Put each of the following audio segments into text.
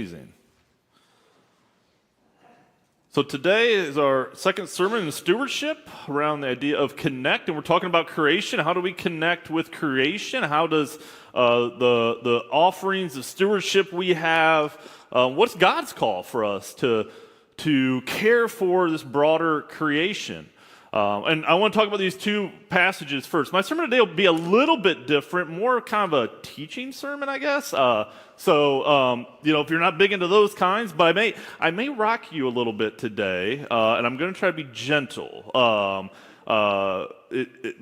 Amazing. So today is our second sermon in stewardship around the idea of connect, and we're talking about creation. How do we connect with creation? How does the offerings of stewardship we have, what's God's call for us to care for this broader creation? And I want to talk about these two passages first. My sermon today will be a little bit different, more kind of a teaching sermon, I guess. If you're not big into those kinds, but I may rock you a little bit today, and I'm going to try to be gentle,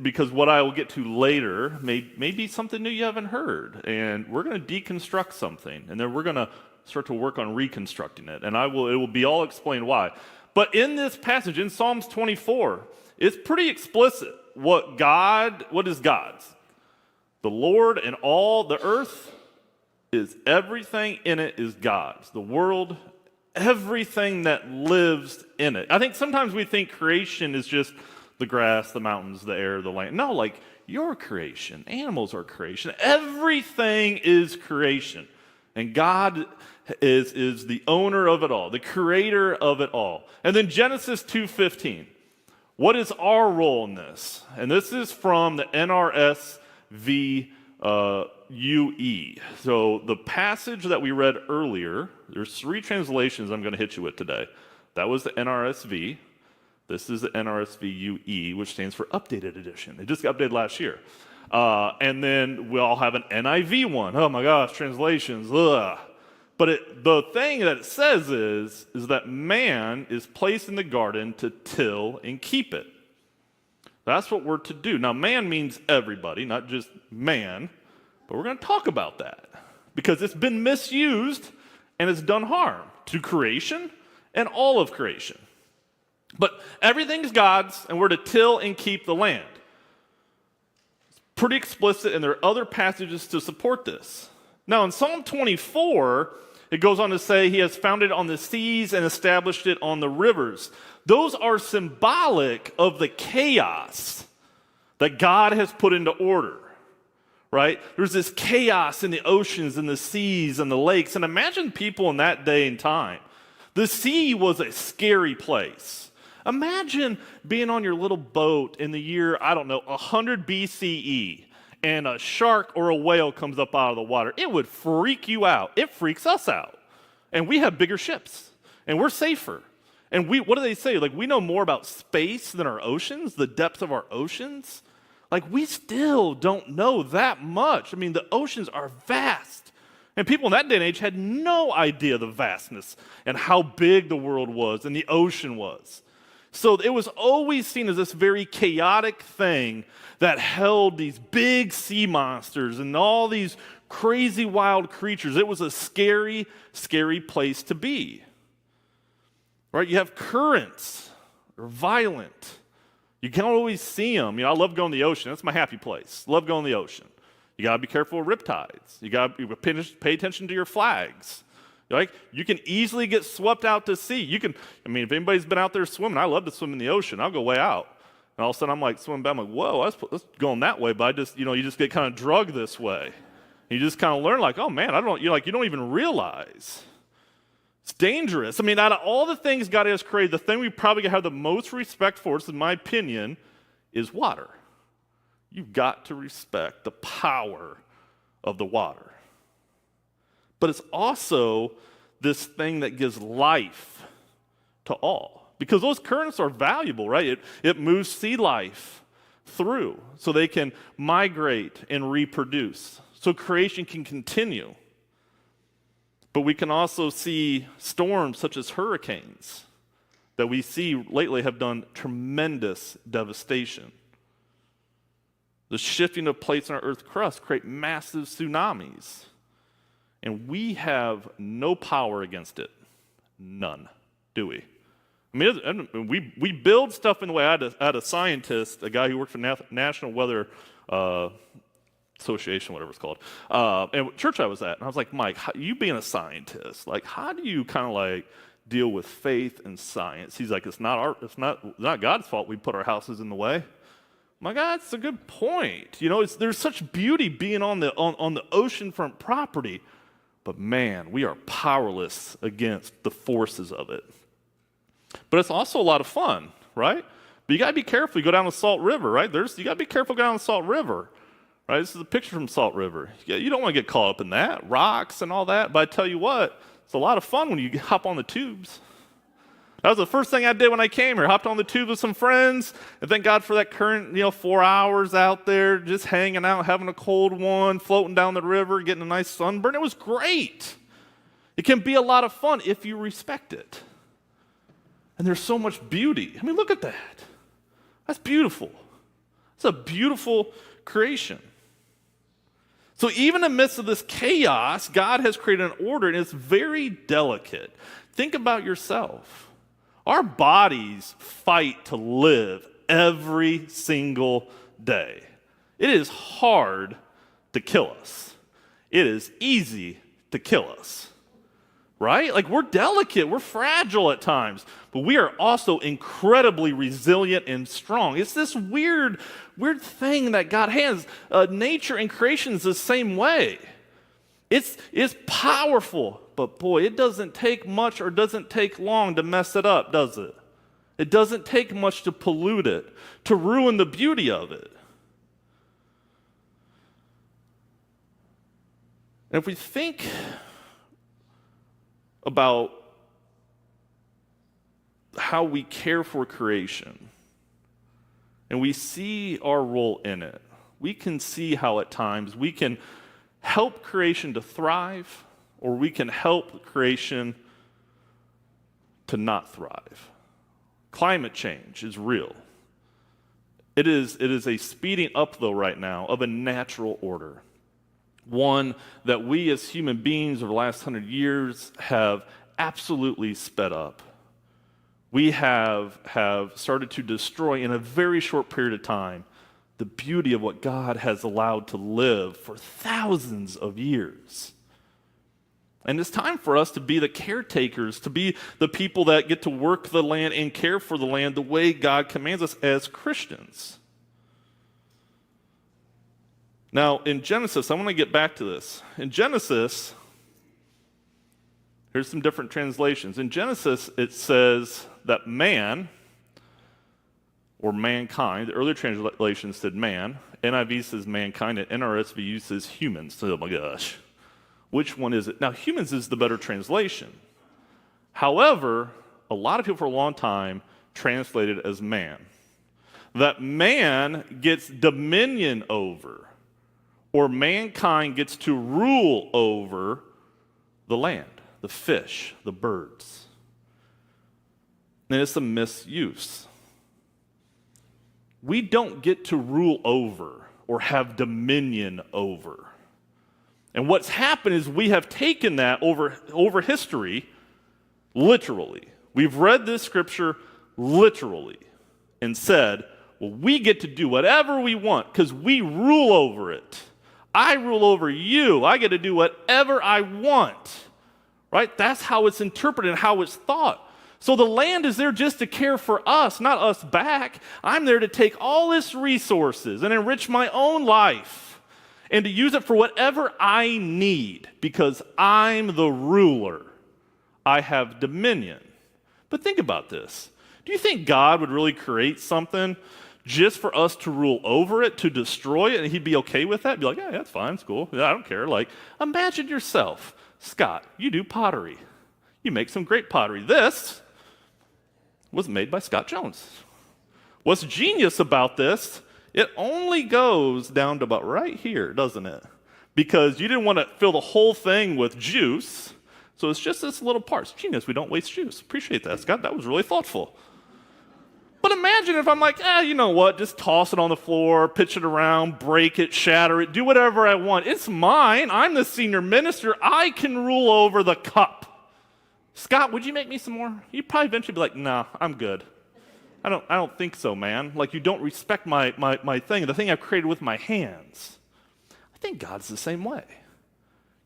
because what I will get to later may be something new you haven't heard, and we're going to deconstruct something, and then we're going to start to work on reconstructing it, and it will be all explained why. But in this passage, in Psalms 24, it's pretty explicit what is God's. The Lord and all the earth is everything in it is God's. The world, everything that lives in it. I think sometimes we think creation is just the grass, the mountains, the air, the land. No, like your creation. Animals are creation. Everything is creation. And God is the owner of it all, the creator of it all. And then Genesis 2:15. What is our role in this? And this is from the NRSV UE. So the passage that we read earlier, there's three translations I'm going to hit you with today. That was the NRSV. This is the NRSV UE, which stands for Updated Edition. It just got updated last year. And then we all have an NIV one. Oh my gosh, translations. Ugh. But the thing that it says is that man is placed in the garden to till and keep it. That's what we're to do. Now, man means everybody, not just man, but we're going to talk about that because it's been misused and it's done harm to creation and all of creation. But everything's God's, and we're to till and keep the land. It's pretty explicit, and there are other passages to support this. Now, in Psalm 24, it goes on to say, he has founded it on the seas and established it on the rivers. Those are symbolic of the chaos that God has put into order, right? There's this chaos in the oceans and the seas and the lakes. And imagine people in that day and time. The sea was a scary place. Imagine being on your little boat in the year, 100 BCE. And a shark or a whale comes up out of the water. It would freak you out. It freaks us out. And we have bigger ships. And we're safer. And what do they say? Like, we know more about space than our oceans, the depths of our oceans. Like, we still don't know that much. I mean, the oceans are vast. And people in that day and age had no idea the vastness and how big the world was and the ocean was. So it was always seen as this very chaotic thing that held these big sea monsters and all these crazy wild creatures. It was a scary, scary place to be. Right? You have currents. They're violent. You can't always see them. I love going to the ocean. That's my happy place. Love going to the ocean. You got to be careful of riptides. You got to pay attention to your flags. Like, you can easily get swept out to sea. If anybody's been out there swimming, I love to swim in the ocean. I'll go way out. And all of a sudden, I'm like swimming back. I'm like, whoa, let's going that way. But you just get kind of drugged this way. And you just kind of learn, like, oh man, you don't even realize. It's dangerous. Out of all the things God has created, the thing we probably have the most respect for, in my opinion, is water. You've got to respect the power of the water. But it's also this thing that gives life to all. Because those currents are valuable, right? It moves sea life through so they can migrate and reproduce. So creation can continue. But we can also see storms such as hurricanes that we see lately have done tremendous devastation. The shifting of plates in our Earth's crust create massive tsunamis. And we have no power against it. None, do we? We build stuff in the way. I had a scientist, a guy who worked for National Weather Association, whatever it's called, and church I was at. And I was like, Mike, you being a scientist, like, how do you kind of like deal with faith and science? He's like, it's not God's fault we put our houses in the way. My God, that's a good point. There's such beauty being on the oceanfront property. But man, we are powerless against the forces of it. But it's also a lot of fun, right? But you got to be careful. You go down the Salt River, right? You got to be careful going down the Salt River, right? This is a picture from Salt River. You don't want to get caught up in that, rocks and all that. But I tell you what, it's a lot of fun when you hop on the tubes. That was the first thing I did when I came here. Hopped on the tube with some friends, and thank God for that current, 4 hours out there, just hanging out, having a cold one, floating down the river, getting a nice sunburn. It was great. It can be a lot of fun if you respect it. And there's so much beauty. I mean, look at that. That's beautiful. It's a beautiful creation. So even in the midst of this chaos, God has created an order, and it's very delicate. Think about yourself. Our bodies fight to live every single day. It is hard to kill us. It is easy to kill us. Right? Like, we're delicate, we're fragile at times, but we are also incredibly resilient and strong. It's this weird thing that God has. Nature and creation is the same way. It's powerful, but boy, it doesn't take much or doesn't take long to mess it up, does it? It doesn't take much to pollute it, to ruin the beauty of it. And if we think about how we care for creation, and we see our role in it, we can see how at times we can help creation to thrive, or we can help creation to not thrive. Climate change is real. It is a speeding up, though, right now, of a natural order. One that we as human beings over the last 100 years have absolutely sped up. We have started to destroy in a very short period of time the beauty of what God has allowed to live for thousands of years. And it's time for us to be the caretakers, to be the people that get to work the land and care for the land the way God commands us as Christians. Now, in Genesis, I want to get back to this. In Genesis, here's some different translations. In Genesis, it says that man, or mankind, the earlier translation said man, NIV says mankind, and NRSV says humans. Oh my gosh. Which one is it? Now, humans is the better translation. However, a lot of people for a long time translated as man. That man gets dominion over, or mankind gets to rule over the land, the fish, the birds. And it's a misuse. We don't get to rule over or have dominion over. And what's happened is we have taken that over history literally. We've read this scripture literally and said, well, we get to do whatever we want because we rule over it. I rule over you. I get to do whatever I want. Right? That's how it's interpreted and how it's thought. So the land is there just to care for us, not us back. I'm there to take all its resources and enrich my own life and to use it for whatever I need because I'm the ruler. I have dominion. But think about this. Do you think God would really create something just for us to rule over it, to destroy it, and he'd be okay with that? Be like, yeah, that's fine, it's cool. Yeah, I don't care. Like, imagine yourself, Scott, you do pottery. You make some great pottery. This was made by Scott Jones. What's genius about this, it only goes down to about right here, doesn't it? Because you didn't want to fill the whole thing with juice, so it's just this little part. It's genius, we don't waste juice. Appreciate that, Scott. That was really thoughtful. But imagine if I'm like, you know what, just toss it on the floor, pitch it around, break it, shatter it, do whatever I want. It's mine. I'm the senior minister. I can rule over the cup. Scott, would you make me some more? You'd probably eventually be like, nah, I'm good. I don't think so, man. Like, you don't respect my thing, the thing I've created with my hands. I think God's the same way.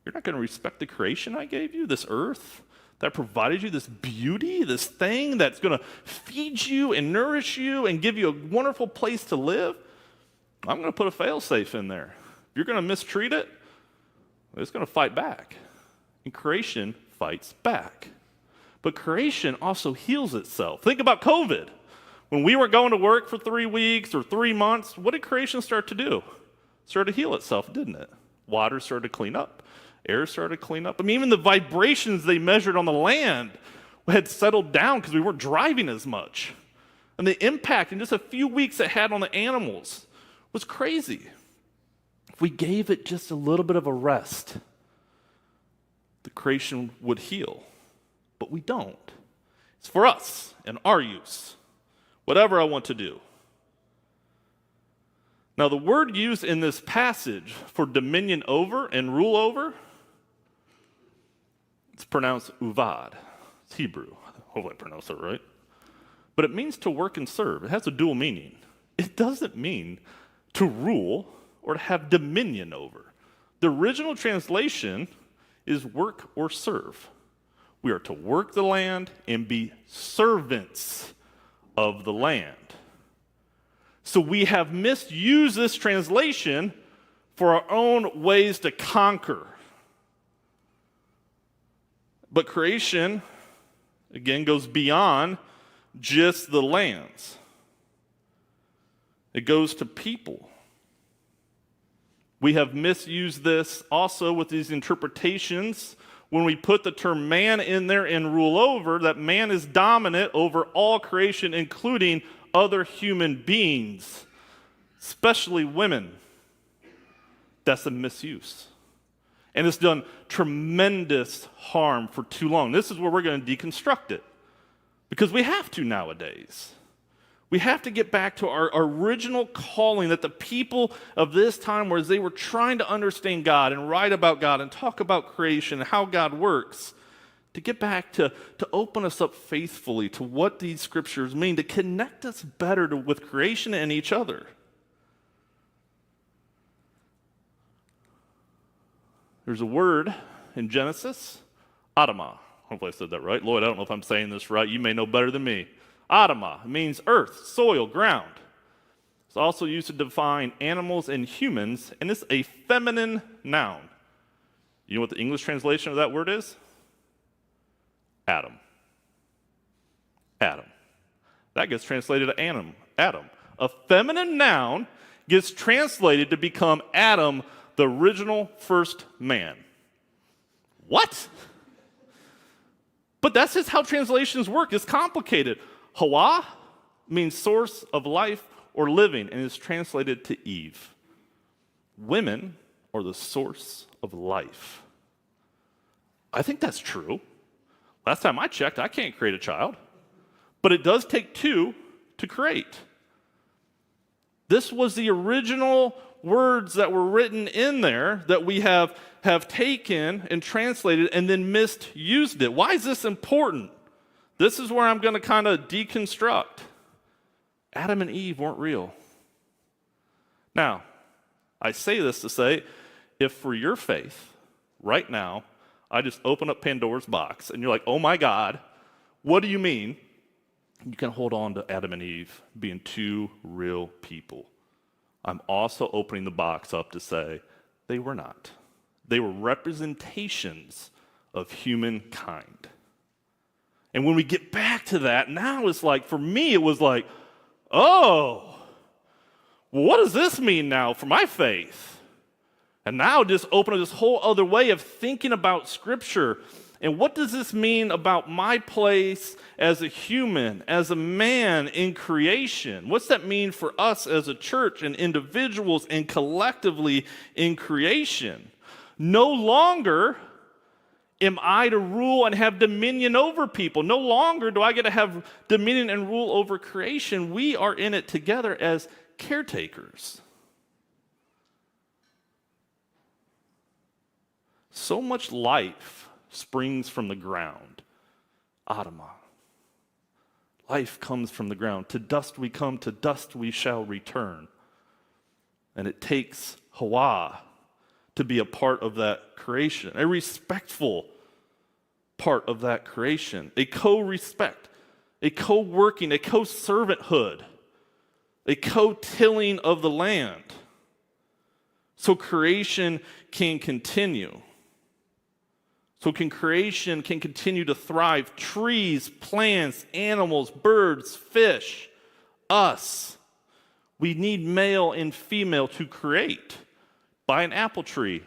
You're not going to respect the creation I gave you, this earth that provided you this beauty, this thing that's going to feed you and nourish you and give you a wonderful place to live. I'm going to put a fail-safe in there. If you're going to mistreat it, it's going to fight back. and creation fights back. But creation also heals itself. Think about COVID. When we weren't going to work for 3 weeks or 3 months, what did creation start to do? It started to heal itself, didn't it? Water started to clean up. Air started to clean up. I mean, even the vibrations they measured on the land had settled down because we weren't driving as much. And the impact in just a few weeks it had on the animals was crazy. If we gave it just a little bit of a rest, the creation would heal. But we don't. It's for us and our use. Whatever I want to do. Now, the word used in this passage for dominion over and rule over, it's pronounced uvad. It's Hebrew. Hopefully I pronounced it right. But it means to work and serve. It has a dual meaning. It doesn't mean to rule or to have dominion over. The original translation is work or serve. We are to work the land and be servants of the land. So we have misused this translation for our own ways to conquer. But creation, again, goes beyond just the lands. It goes to people. We have misused this also with these interpretations when we put the term man in there and rule over, that man is dominant over all creation, including other human beings, especially women. That's a misuse. And it's done tremendous harm for too long. This is where we're going to deconstruct it. Because we have to nowadays. We have to get back to our original calling that the people of this time, where they were trying to understand God and write about God and talk about creation and how God works, to get back to open us up faithfully to what these scriptures mean, to connect us better with creation and each other. There's a word in Genesis, Adamah. Hopefully I said that right. Lloyd, I don't know if I'm saying this right. You may know better than me. Adamah means earth, soil, ground. It's also used to define animals and humans, and it's a feminine noun. You know what the English translation of that word is? Adam. Adam. That gets translated to Adam. A feminine noun gets translated to become Adam, the original first man. What? But that's just how translations work. It's complicated. Hawa means source of life or living, and is translated to Eve. Women are the source of life. I think that's true. Last time I checked, I can't create a child. But it does take two to create. This was the original words that were written in there that we have taken and translated and then misused it. Why is this important? This is where I'm going to kind of deconstruct. Adam and Eve weren't real. Now, I say this to say, if for your faith, right now, I just open up Pandora's box and you're like, oh my God, what do you mean? You can hold on to Adam and Eve being two real people. I'm also opening the box up to say they were not. They were representations of humankind. And when we get back to that, now it's like, for me, it was like, oh, well, what does this mean now for my faith? And now just open up this whole other way of thinking about Scripture. And what does this mean about my place as a human, as a man in creation? What's that mean for us as a church and individuals and collectively in creation? No longer am I to rule and have dominion over people. No longer do I get to have dominion and rule over creation. We are in it together as caretakers. So much life springs from the ground. Adamah. Life comes from the ground. To dust we come, to dust we shall return. And it takes Hawa to be a part of that creation, a respectful part of that creation, a co-respect, a co-working, a co-servanthood, a co-tilling of the land, so creation can continue. So creation can continue to thrive. Trees, plants, animals, birds, fish, us. We need male and female to create. Buy an apple tree.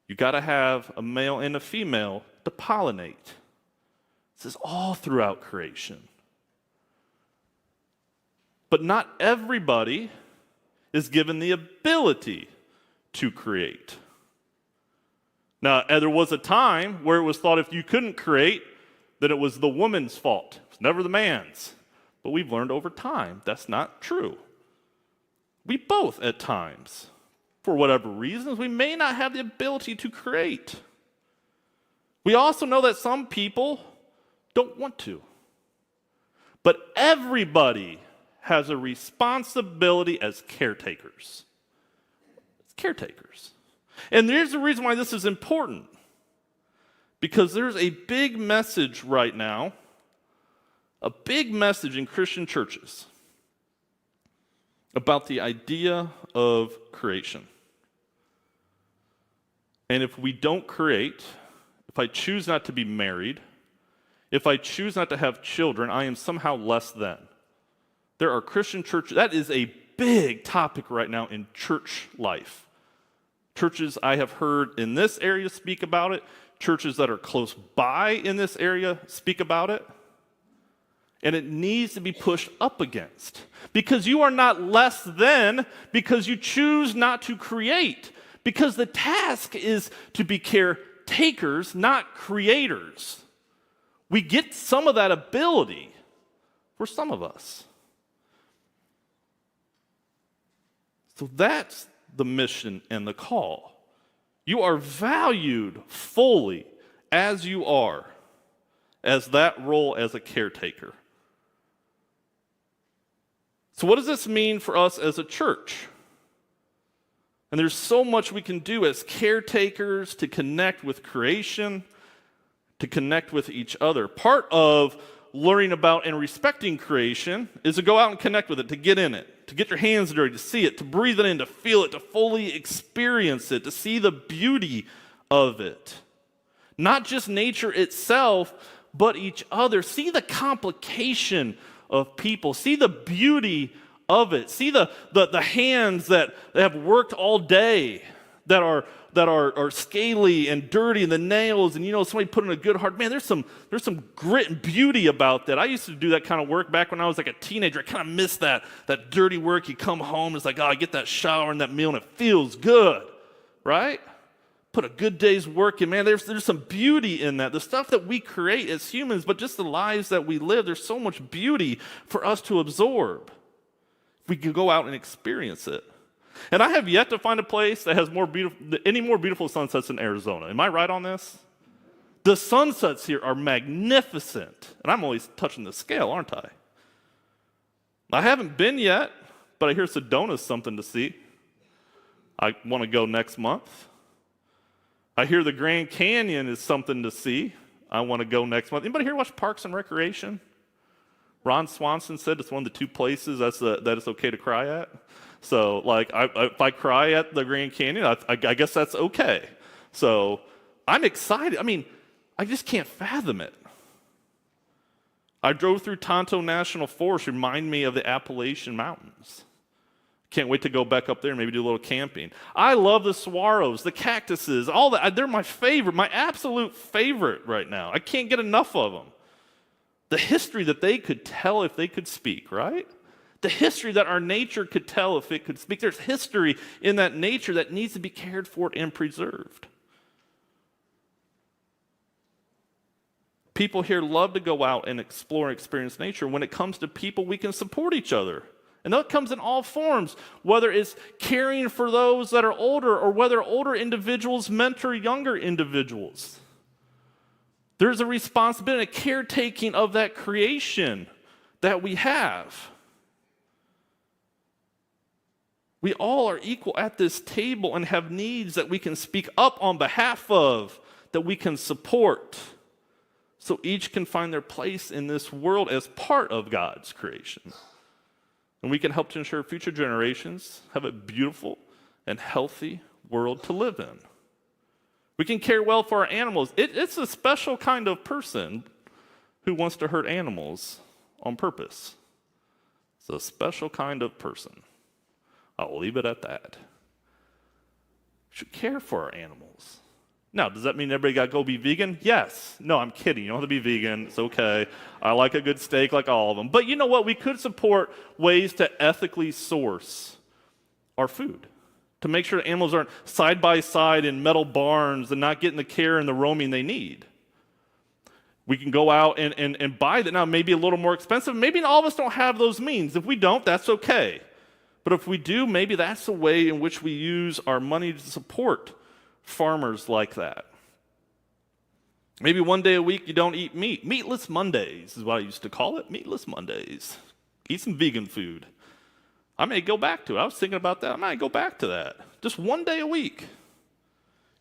You got to have a male and a female to pollinate. This is all throughout creation. But not everybody is given the ability to create. Now, there was a time where it was thought if you couldn't create, then it was the woman's fault. It's never the man's. But we've learned over time that's not true. We both, at times, for whatever reasons, we may not have the ability to create. We also know that some people don't want to. But everybody has a responsibility as caretakers. As caretakers. And there's the reason why this is important. Because there's a big message right now, a big message in Christian churches about the idea of creation. And if we don't create, if I choose not to be married, if I choose not to have children, I am somehow less than. There are Christian churches, that is a big topic right now in church life. Churches I have heard in this area speak about it, churches that are close by in this area speak about it. And it needs to be pushed up against. Because you are not less than because you choose not to create. Because the task is to be caretakers, not creators. We get some of that ability for some of us. So that's the mission and the call. You are valued fully as you are, as that role as a caretaker. So what does this mean for us as a church? And there's so much we can do as caretakers to connect with creation, to connect with each other. Part of learning about and respecting creation is to go out and connect with it, to get in it, to get your hands dirty, to see it, to breathe it in, to feel it, to fully experience it, to see the beauty of it. Not just nature itself, but each other. See the complication of people. See the beauty of it. See the hands that have worked all day, that are scaly and dirty, and the nails, and somebody put in a good hard, man, there's some grit and beauty about that. I used to do that kind of work back when I was like a teenager. I kind of miss that dirty work. You come home, it's like, I get that shower and that meal, and it feels good, right? Put a good day's work in, man, there's some beauty in that. The stuff that we create as humans, but just the lives that we live, there's so much beauty for us to absorb. We can go out and experience it. And I have yet to find a place that has any more beautiful sunsets in Arizona. Am I right on this? The sunsets here are magnificent. And I'm always touching the scale, aren't I? I haven't been yet, but I hear Sedona's something to see. I want to go next month. I hear the Grand Canyon is something to see. I want to go next month. Anybody here watch Parks and Recreation? Ron Swanson said it's one of the two places that it's okay to cry at. So, if I cry at the Grand Canyon, I guess that's okay. So, I'm excited. I mean, I just can't fathom it. I drove through Tonto National Forest, remind me of the Appalachian Mountains. Can't wait to go back up there and maybe do a little camping. I love the saguaros, the cactuses, all that. They're my favorite, my absolute favorite right now. I can't get enough of them. The history that they could tell if they could speak, right? The history that our nature could tell if it could speak. There's history in that nature that needs to be cared for and preserved. People here love to go out and explore and experience nature. When it comes to people, we can support each other. And that comes in all forms, whether it's caring for those that are older or whether older individuals mentor younger individuals. There's a responsibility, a caretaking of that creation that we have. We all are equal at this table and have needs that we can speak up on behalf of, that we can support. So each can find their place in this world as part of God's creation. And we can help to ensure future generations have a beautiful and healthy world to live in. We can care well for our animals. It's a special kind of person who wants to hurt animals on purpose. It's a special kind of person. I'll leave it at that. We should care for our animals. Now, does that mean everybody got to go be vegan? Yes. No, I'm kidding. You don't have to be vegan. It's okay. I like a good steak like all of them. But you know what? We could support ways to ethically source our food, to make sure animals aren't side by side in metal barns and not getting the care and the roaming they need. We can go out and buy that. Now, maybe a little more expensive. Maybe all of us don't have those means. If we don't, that's okay. But if we do, maybe that's the way in which we use our money to support farmers like that. Maybe one day a week you don't eat meat. Meatless Mondays is what I used to call it. Meatless Mondays. Eat some vegan food. I may go back to it. I was thinking about that. I might go back to that. Just one day a week.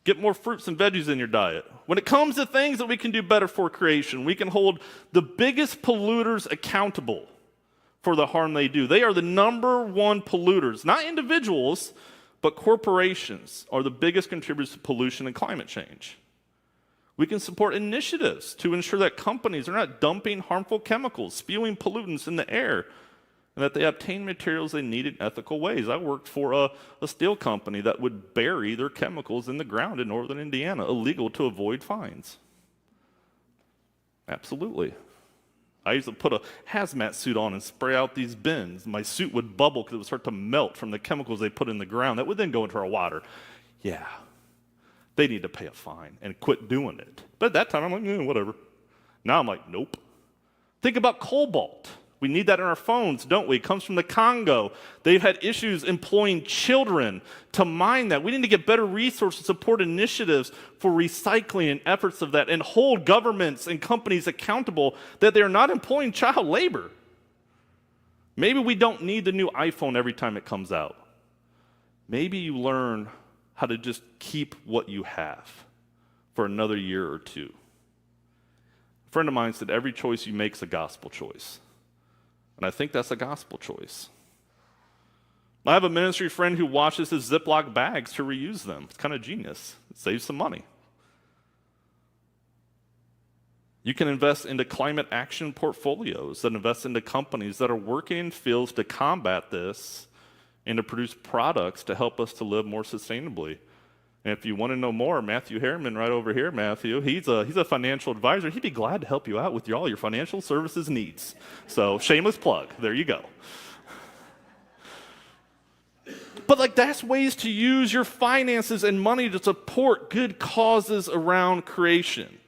Get more fruits and veggies in your diet. When it comes to things that we can do better for creation, we can hold the biggest polluters accountable for the harm they do. They are the number one polluters, not individuals, but corporations are the biggest contributors to pollution and climate change. We can support initiatives to ensure that companies are not dumping harmful chemicals, spewing pollutants in the air, and that they obtain materials they need in ethical ways. I worked for a steel company that would bury their chemicals in the ground in northern Indiana, illegal to avoid fines. Absolutely. I used to put a hazmat suit on and spray out these bins. My suit would bubble because it would start to melt from the chemicals they put in the ground that would then go into our water. Yeah, they need to pay a fine and quit doing it. But at that time, I'm like, whatever. Now I'm like, nope. Think about cobalt. We need that in our phones, don't we? It comes from the Congo. They've had issues employing children to mine that. We need to get better resources, support initiatives for recycling and efforts of that, and hold governments and companies accountable that they're not employing child labor. Maybe we don't need the new iPhone every time it comes out. Maybe you learn how to just keep what you have for another year or two. A friend of mine said every choice you make is a gospel choice. And I think that's a gospel choice. I have a ministry friend who washes his Ziploc bags to reuse them. It's kind of genius. It saves some money. You can invest into climate action portfolios that invest into companies that are working in fields to combat this and to produce products to help us to live more sustainably. And if you want to know more, Matthew Harriman, right over here, Matthew, he's a financial advisor. He'd be glad to help you out with all your financial services needs. So shameless plug. There you go. But that's ways to use your finances and money to support good causes around creation.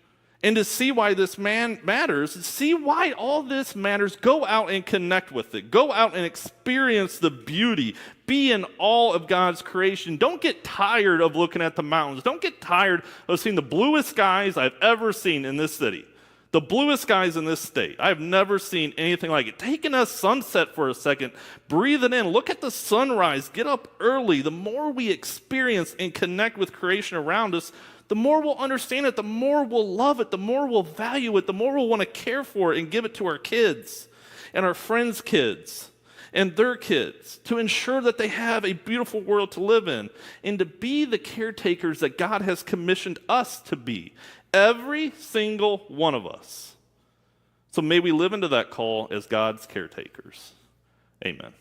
And to see why this matters, see why all this matters, go out and connect with it. Go out and experience the beauty. Be in awe of God's creation. Don't get tired of looking at the mountains. Don't get tired of seeing the bluest skies I've ever seen in this city. The bluest skies in this state. I've never seen anything like it. Taking a sunset for a second, breathe it in, look at the sunrise, get up early. The more we experience and connect with creation around us, the more we'll understand it, the more we'll love it, the more we'll value it, the more we'll want to care for it and give it to our kids and our friends' kids and their kids to ensure that they have a beautiful world to live in and to be the caretakers that God has commissioned us to be, every single one of us. So may we live into that call as God's caretakers. Amen.